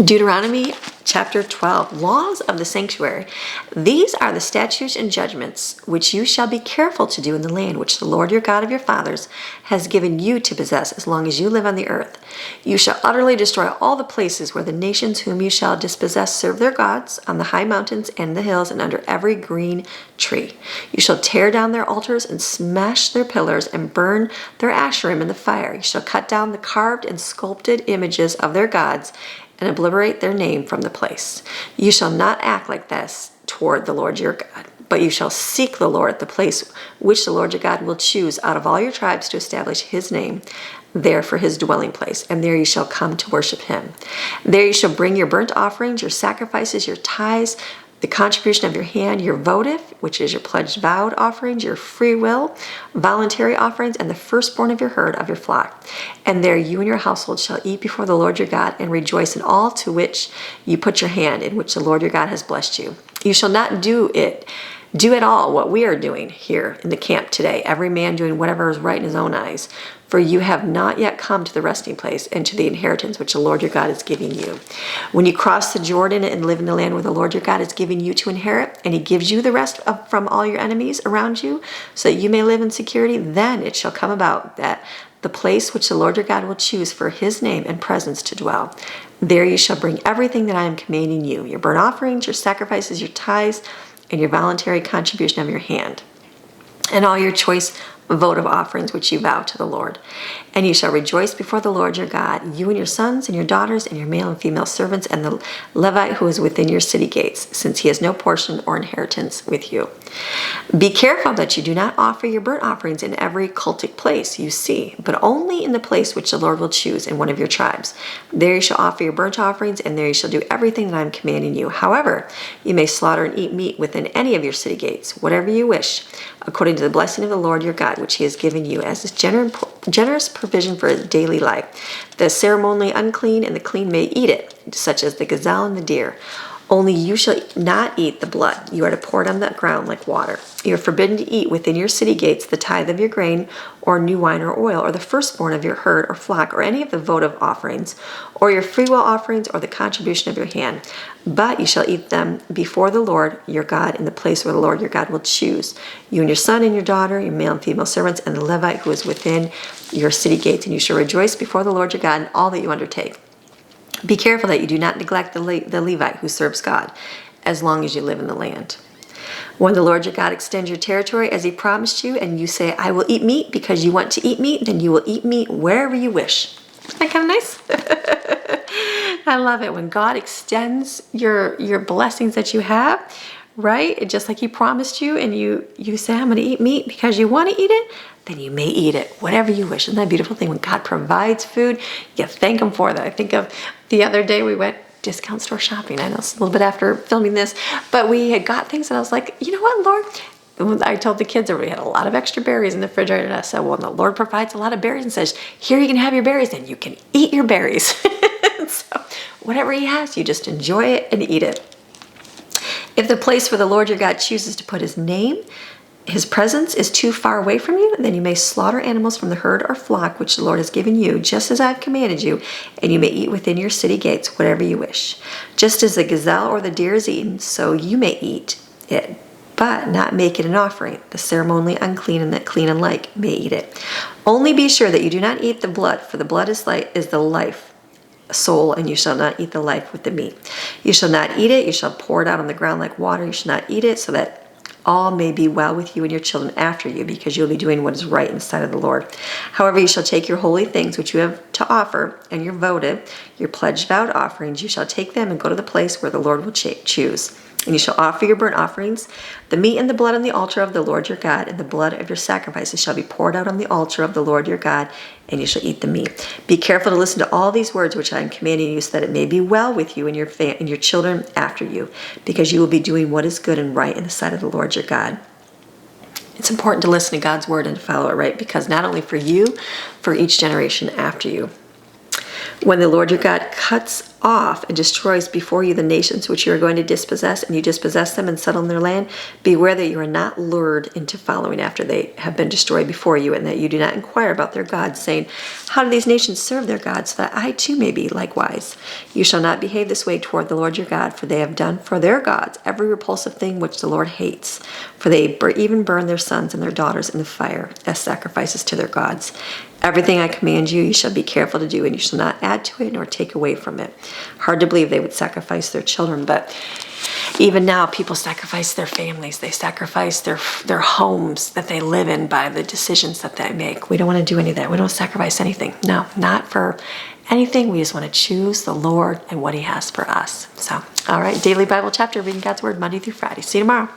Deuteronomy Chapter 12, Laws of the Sanctuary. These are the statutes and judgments which you shall be careful to do in the land which the Lord your God of your fathers has given you to possess as long as you live on the earth. You shall utterly destroy all the places where the nations whom you shall dispossess serve their gods, on the high mountains and the hills and under every green tree. You shall tear down their altars and smash their pillars and burn their asherim in the fire. You shall cut down the carved and sculpted images of their gods and obliterate their name from the place. You shall not act like this toward the Lord your God, but you shall seek the Lord, the place which the Lord your God will choose out of all your tribes to establish his name there for his dwelling place, and there you shall come to worship him. There you shall bring your burnt offerings, your sacrifices, your tithes, the contribution of your hand, your votive, which is your pledged vowed offerings, your free will, voluntary offerings, and the firstborn of your herd of your flock. And there you and your household shall eat before the Lord your God and rejoice in all to which you put your hand, in which the Lord your God has blessed you. You shall not do at all what we are doing here in the camp today, every man doing whatever is right in his own eyes. For you have not yet come to the resting place and to the inheritance which the Lord your God is giving you. When you cross the Jordan and live in the land where the Lord your God is giving you to inherit, and he gives you the rest from all your enemies around you, so that you may live in security, then it shall come about that the place which the Lord your God will choose for his name and presence to dwell, there you shall bring everything that I am commanding you, your burnt offerings, your sacrifices, your tithes, and your voluntary contribution of your hand, and all your choice votive offerings which you vow to the Lord. And you shall rejoice before the Lord your God, you and your sons and your daughters and your male and female servants and the Levite who is within your city gates, since he has no portion or inheritance with you. Be careful that you do not offer your burnt offerings in every cultic place you see, but only in the place which the Lord will choose in one of your tribes. There you shall offer your burnt offerings, and there you shall do everything that I am commanding you. However, you may slaughter and eat meat within any of your city gates, whatever you wish, according to the blessing of the Lord your God, which he has given you as his generous provision for his daily life. The ceremonially unclean and the clean may eat it, such as the gazelle and the deer. Only you shall not eat the blood. You are to pour it on the ground like water. You are forbidden to eat within your city gates the tithe of your grain, or new wine or oil, or the firstborn of your herd or flock, or any of the votive offerings, or your freewill offerings, or the contribution of your hand. But you shall eat them before the Lord your God in the place where the Lord your God will choose, you and your son and your daughter, your male and female servants, and the Levite who is within your city gates. And you shall rejoice before the Lord your God in all that you undertake. Be careful that you do not neglect the Levite who serves God, as long as you live in the land. When the Lord your God extends your territory as he promised you, and you say, I will eat meat because you want to eat meat, then you will eat meat wherever you wish. Isn't that kind of nice? I love it when God extends your blessings that you have, right? Just like he promised you, and you say, I'm going to eat meat because you want to eat it, then you may eat it, whatever you wish. Isn't that a beautiful thing? When God provides food, you thank him for that. I think of the other day we went discount store shopping. I know it's a little bit after filming this, but we had got things and I was like, you know what, Lord? I told the kids that we had a lot of extra berries in the refrigerator, and I said, well, the Lord provides a lot of berries and says, here you can have your berries, and you can eat your berries. So whatever he has, you just enjoy it and eat it. If the place where the Lord your God chooses to put his name, his presence is too far away from you, then you may slaughter animals from the herd or flock which the Lord has given you, just as I have commanded you, and you may eat within your city gates whatever you wish. Just as the gazelle or the deer is eaten, so you may eat it, but not make it an offering. The ceremonially unclean and the clean alike may eat it. Only be sure that you do not eat the blood, for the blood is the life soul, and you shall not eat the life with the meat. You shall not eat it. You shall pour it out on the ground like water. You shall not eat it, so that all may be well with you and your children after you, because you will be doing what is right in the sight of the Lord. However, you shall take your holy things which you have to offer, and your votive, your pledged vowed offerings, you shall take them and go to the place where the Lord will choose. And you shall offer your burnt offerings, the meat and the blood on the altar of the Lord your God, and the blood of your sacrifices shall be poured out on the altar of the Lord your God, and you shall eat the meat. Be careful to listen to all these words which I am commanding you, so that it may be well with you and your children after you, because you will be doing what is good and right in the sight of the Lord your God. It's important to listen to God's word and to follow it right, because not only for you, for each generation after you. When the Lord your God cuts off and destroys before you the nations which you are going to dispossess, and you dispossess them and settle in their land, beware that you are not lured into following after they have been destroyed before you, and that you do not inquire about their gods, saying, how do these nations serve their gods, so that I too may be likewise? You shall not behave this way toward the Lord your God, for they have done for their gods every repulsive thing which the Lord hates. For they even burn their sons and their daughters in the fire as sacrifices to their gods. Everything I command you, you shall be careful to do, and you shall not add to it nor take away from it. Hard to believe they would sacrifice their children, but even now people sacrifice their families. They sacrifice their homes that they live in by the decisions that they make. We don't want to do any of that. We don't sacrifice anything. No, not for anything. We just want to choose the Lord and what he has for us. So, all right, daily Bible chapter, reading God's word Monday through Friday. See you tomorrow.